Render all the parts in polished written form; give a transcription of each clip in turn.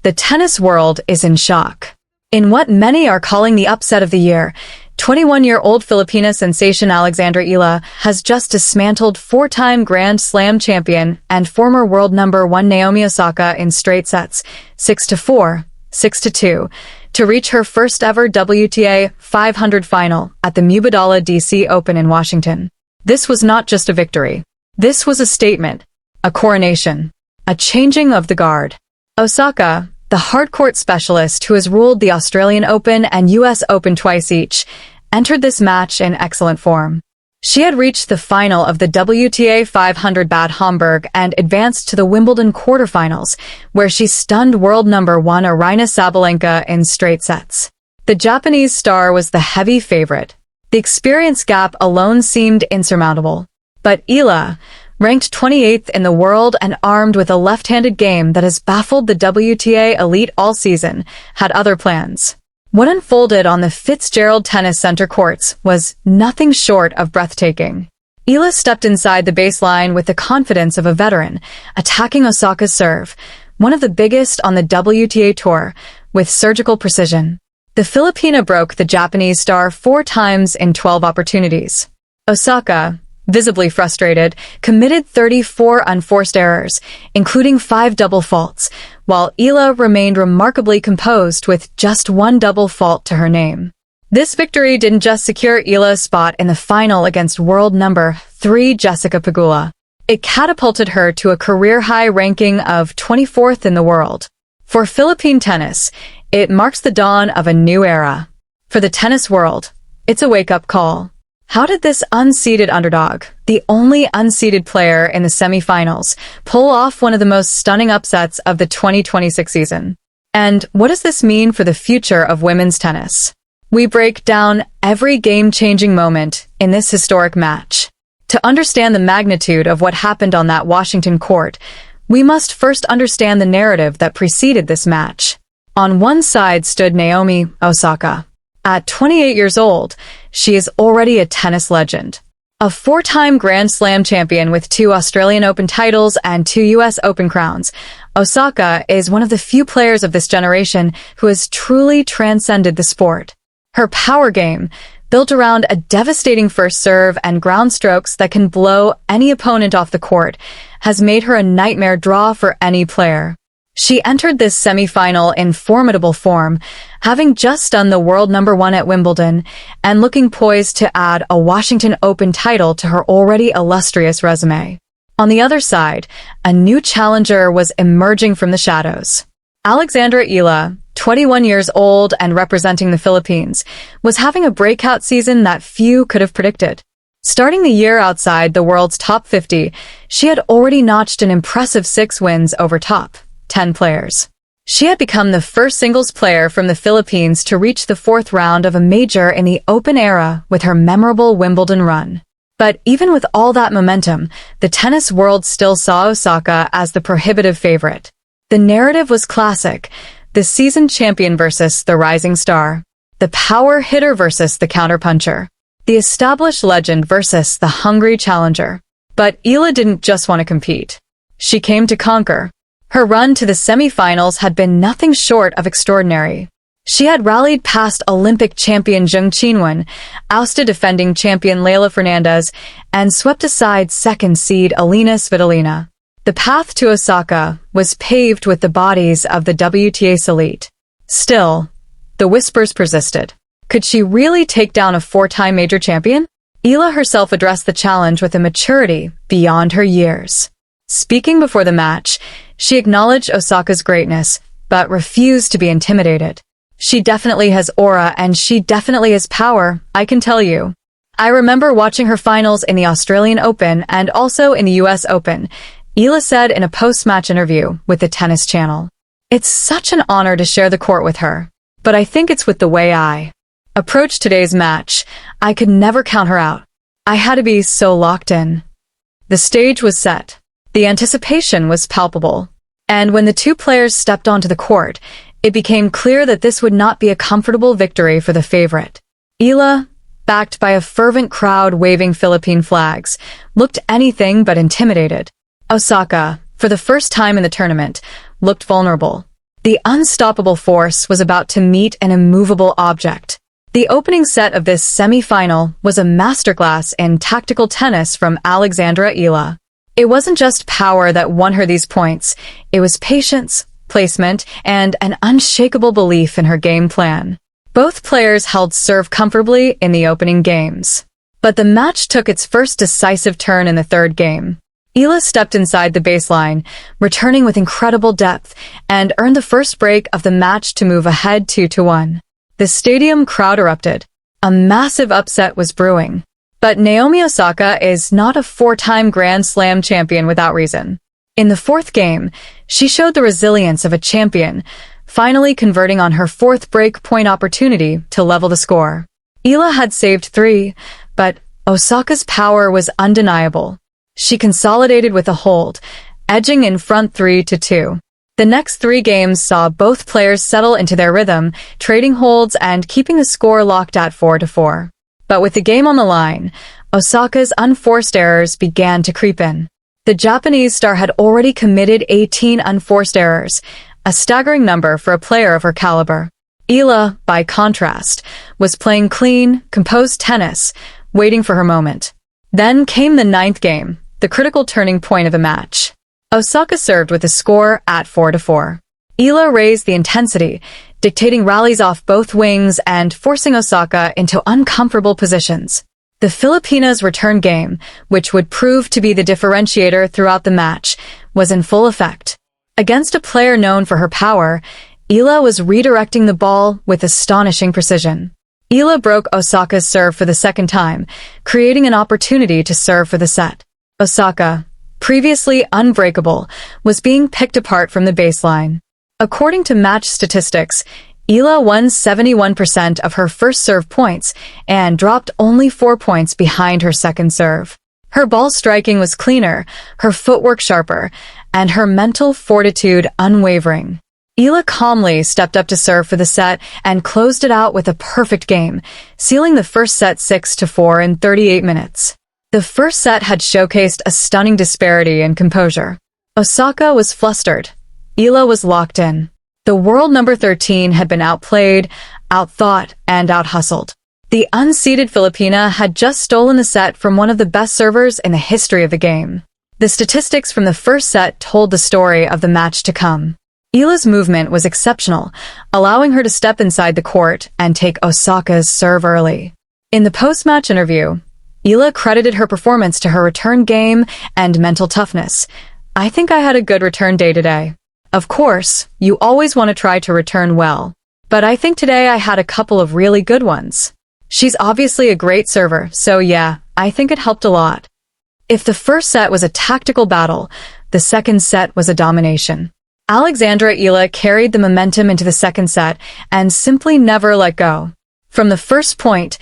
The tennis world is in shock. In what many are calling the upset of the year, 21-year-old Filipina sensation Alexandra Eala has just dismantled four-time Grand Slam champion and former world number 1 Naomi Osaka in straight sets, 6-4, 6-2, to reach her first-ever WTA 500 final at the Mubadala DC Open in Washington. This was not just a victory. This was a statement, a coronation, a changing of the guard. Osaka, the hardcourt specialist who has ruled the Australian Open and US Open twice each, entered this match in excellent form. She had reached the final of the WTA 500 Bad Homburg and advanced to the Wimbledon quarterfinals, where she stunned world number 1 Aryna Sabalenka in straight sets. The Japanese star was the heavy favorite. The experience gap alone seemed insurmountable. But Eala, ranked 28th in the world and armed with a left-handed game that has baffled the WTA elite all season, had other plans. What unfolded on the Fitzgerald Tennis Center courts was nothing short of breathtaking. Eala stepped inside the baseline with the confidence of a veteran, attacking Osaka's serve, one of the biggest on the WTA tour, with surgical precision. The Filipina broke the Japanese star 4 times in 12 opportunities. Osaka, visibly frustrated, committed 34 unforced errors, including 5 double faults, while Eala remained remarkably composed with just 1 double fault to her name. This victory didn't just secure Eala's spot in the final against world number 3 Jessica Pegula. It catapulted her to a career-high ranking of 24th in the world. For Philippine tennis, it marks the dawn of a new era. For the tennis world, it's a wake-up call. How did this unseeded underdog, the only unseeded player in the semifinals, pull off one of the most stunning upsets of the 2026 season? And what does this mean for the future of women's tennis? We break down every game-changing moment in this historic match. To understand the magnitude of what happened on that Washington court, we must first understand the narrative that preceded this match. On one side stood Naomi Osaka. At 28 years old, she is already a tennis legend. A 4-time Grand Slam champion with 2 Australian Open titles and 2 US Open crowns, Osaka is one of the few players of this generation who has truly transcended the sport. Her power game, built around a devastating first serve and ground strokes that can blow any opponent off the court, has made her a nightmare draw for any player. She entered this semi-final in formidable form, having just stunned the world number 1 at Wimbledon and looking poised to add a Washington Open title to her already illustrious resume. On the other side, a new challenger was emerging from the shadows. Alexandra Eala, 21 years old and representing the Philippines, was having a breakout season that few could have predicted. Starting the year outside the world's top 50, she had already notched an impressive 6 wins over top 10 players. She had become the first singles player from the Philippines to reach the 4th round of a major in the Open era with her memorable Wimbledon run. But even with all that momentum, the tennis world still saw Osaka as the prohibitive favorite. The narrative was classic: the seasoned champion versus the rising star, the power hitter versus the counterpuncher, the established legend versus the hungry challenger. But Eala didn't just want to compete. She came to conquer. Her run to the semi-finals had been nothing short of extraordinary. She had rallied past Olympic champion Zheng Qinwen, ousted defending champion Leylah Fernandez, and swept aside second seed Alina Svitolina. The path to Osaka was paved with the bodies of the WTA's elite. Still, the whispers persisted. Could she really take down a 4-time major champion? Eala herself addressed the challenge with a maturity beyond her years. Speaking before the match, she acknowledged Osaka's greatness, but refused to be intimidated. She definitely has aura and she definitely has power, I can tell you. I remember watching her finals in the Australian Open and also in the US Open, Eala said in a post-match interview with the Tennis Channel. It's such an honor to share the court with her, but I think it's with the way I approached today's match. I could never count her out. I had to be so locked in. The stage was set. The anticipation was palpable. And when the 2 players stepped onto the court, it became clear that this would not be a comfortable victory for the favorite. Eala, backed by a fervent crowd waving Philippine flags, looked anything but intimidated. Osaka, for the first time in the tournament, looked vulnerable. The unstoppable force was about to meet an immovable object. The opening set of this semi-final was a masterclass in tactical tennis from Alexandra Eala. It wasn't just power that won her these points, it was patience, placement, and an unshakable belief in her game plan. Both players held serve comfortably in the opening games. But the match took its first decisive turn in the third game. Eala stepped inside the baseline, returning with incredible depth, and earned the first break of the match to move ahead 2-1. The stadium crowd erupted. A massive upset was brewing. But Naomi Osaka is not a four-time Grand Slam champion without reason. In the fourth game, she showed the resilience of a champion, finally converting on her fourth break point opportunity to level the score. Eala had saved 3, but Osaka's power was undeniable. She consolidated with a hold, edging in front 3-2. The next 3 games saw both players settle into their rhythm, trading holds and keeping the score locked at 4-4. But with the game on the line, Osaka's unforced errors began to creep in. The Japanese star had already committed 18 unforced errors, a staggering number for a player of her caliber. Eala, by contrast, was playing clean, composed tennis, waiting for her moment. Then came the 9th game, the critical turning point of the match. Osaka served with the score at 4-4. Eala raised the intensity, dictating rallies off both wings and forcing Osaka into uncomfortable positions. The Filipina's return game, which would prove to be the differentiator throughout the match, was in full effect. Against a player known for her power, Eala was redirecting the ball with astonishing precision. Eala broke Osaka's serve for the second time, creating an opportunity to serve for the set. Osaka, previously unbreakable, was being picked apart from the baseline. According to match statistics, Eala won 71% of her first serve points and dropped only 4 points behind her second serve. Her ball striking was cleaner, her footwork sharper, and her mental fortitude unwavering. Eala calmly stepped up to serve for the set and closed it out with a perfect game, sealing the first set 6-4 in 38 minutes. The first set had showcased a stunning disparity in composure. Osaka was flustered. Eala was locked in. The world number 13 had been outplayed, outthought, and outhustled. The unseeded Filipina had just stolen the set from one of the best servers in the history of the game. The statistics from the first set told the story of the match to come. Eala's movement was exceptional, allowing her to step inside the court and take Osaka's serve early. In the post-match interview, Eala credited her performance to her return game and mental toughness. "I think I had a good return day today. Of course, you always want to try to return well. But I think today I had a couple of really good ones. She's obviously a great server, so yeah, I think it helped a lot." If the first set was a tactical battle, the second set was a domination. Alexandra Eala carried the momentum into the second set and simply never let go. From the first point,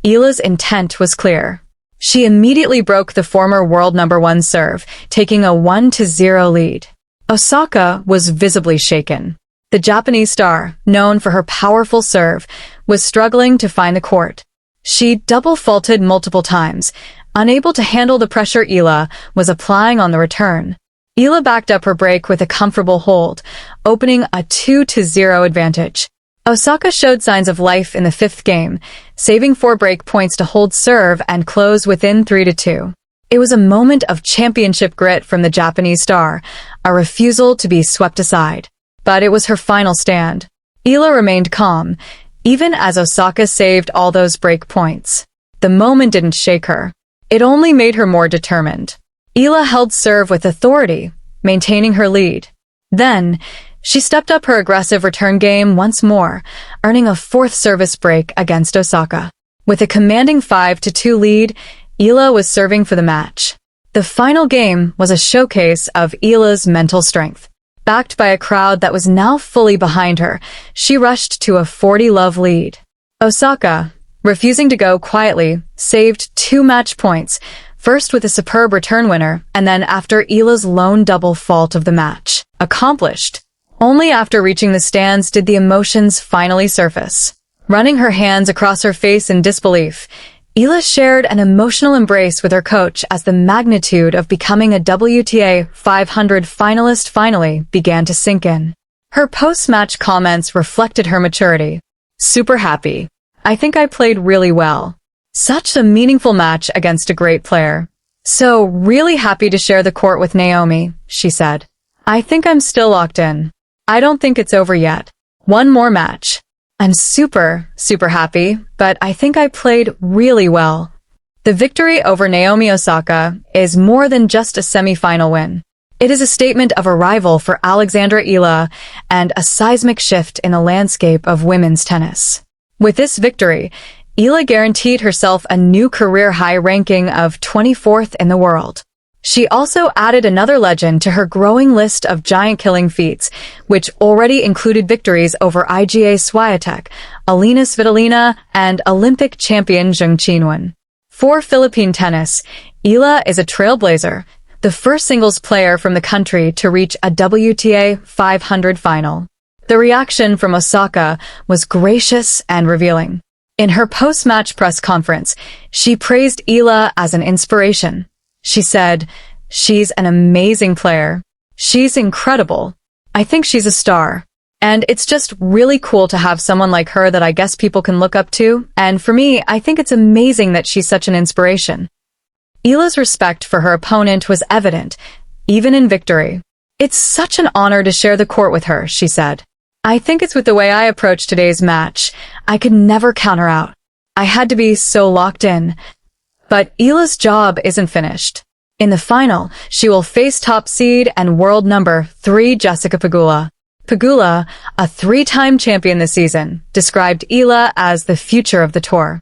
Eala's intent was clear. She immediately broke the former world number 1 serve, taking a 1-0 lead. Osaka was visibly shaken. The Japanese star, known for her powerful serve, was struggling to find the court. She double-faulted multiple times, unable to handle the pressure Eala was applying on the return. Eala backed up her break with a comfortable hold, opening a 2-0 advantage. Osaka showed signs of life in the 5th game, saving 4 break points to hold serve and close within 3-2. It was a moment of championship grit from the Japanese star, a refusal to be swept aside. But it was her final stand. Eala remained calm, even as Osaka saved all those break points. The moment didn't shake her. It only made her more determined. Eala held serve with authority, maintaining her lead. Then, she stepped up her aggressive return game once more, earning a 4th service break against Osaka. With a commanding 5-2 lead, Eala was serving for the match. The final game was a showcase of Eala's mental strength. Backed by a crowd that was now fully behind her, she rushed to a 40-love lead. Osaka, refusing to go quietly, saved 2 match points, first with a superb return winner, and then after Eala's lone double fault of the match. Accomplished. Only after reaching the stands did the emotions finally surface. Running her hands across her face in disbelief, Eala shared an emotional embrace with her coach as the magnitude of becoming a WTA 500 finalist finally began to sink in. Her post-match comments reflected her maturity. Super happy. I think I played really well. Such a meaningful match against a great player. So, really happy to share the court with Naomi, she said. I think I'm still locked in. I don't think it's over yet. One more match. I'm super happy, but I think I played really well. The victory over Naomi Osaka is more than just a semi-final win. It is a statement of arrival for Alexandra Eala and a seismic shift in the landscape of women's tennis. With this victory, Eala guaranteed herself a new career high ranking of 24th in the world. She also added another legend to her growing list of giant-killing feats, which already included victories over IGA Swiatek, Alina Svitolina, and Olympic champion Zheng Qinwen. For Philippine tennis, Eala is a trailblazer, the first singles player from the country to reach a WTA 500 final. The reaction from Osaka was gracious and revealing. In her post-match press conference, she praised Eala as an inspiration. She said, "She's an amazing player. She's incredible. I think she's a star. And it's just really cool to have someone like her that I guess people can look up to. And for me, I think it's amazing that she's such an inspiration." Eala's respect for her opponent was evident, even in victory. "It's such an honor to share the court with her," she said. "I think it's with the way I approached today's match. I could never count her out. I had to be so locked in." But Eala's job isn't finished. In the final, she will face top seed and world number 3 Jessica Pegula. Pegula, a 3-time champion this season, described Eala as the future of the tour.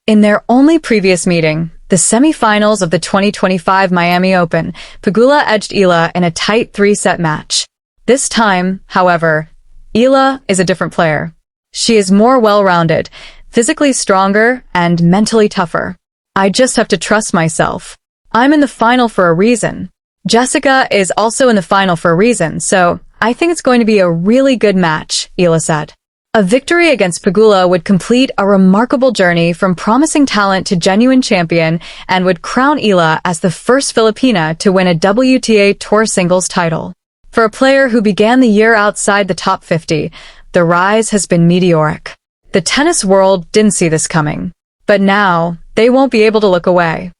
In their only previous meeting, the semi-finals of the 2025 Miami Open, Pegula edged Eala in a tight 3-set match. This time, however, Eala is a different player. She is more well-rounded, physically stronger, and mentally tougher. "I just have to trust myself. I'm in the final for a reason. Jessica is also in the final for a reason, so I think it's going to be a really good match," Eala said. A victory against Pegula would complete a remarkable journey from promising talent to genuine champion and would crown Eala as the first Filipina to win a WTA Tour singles title. For a player who began the year outside the top 50, the rise has been meteoric. The tennis world didn't see this coming. But now, they won't be able to look away.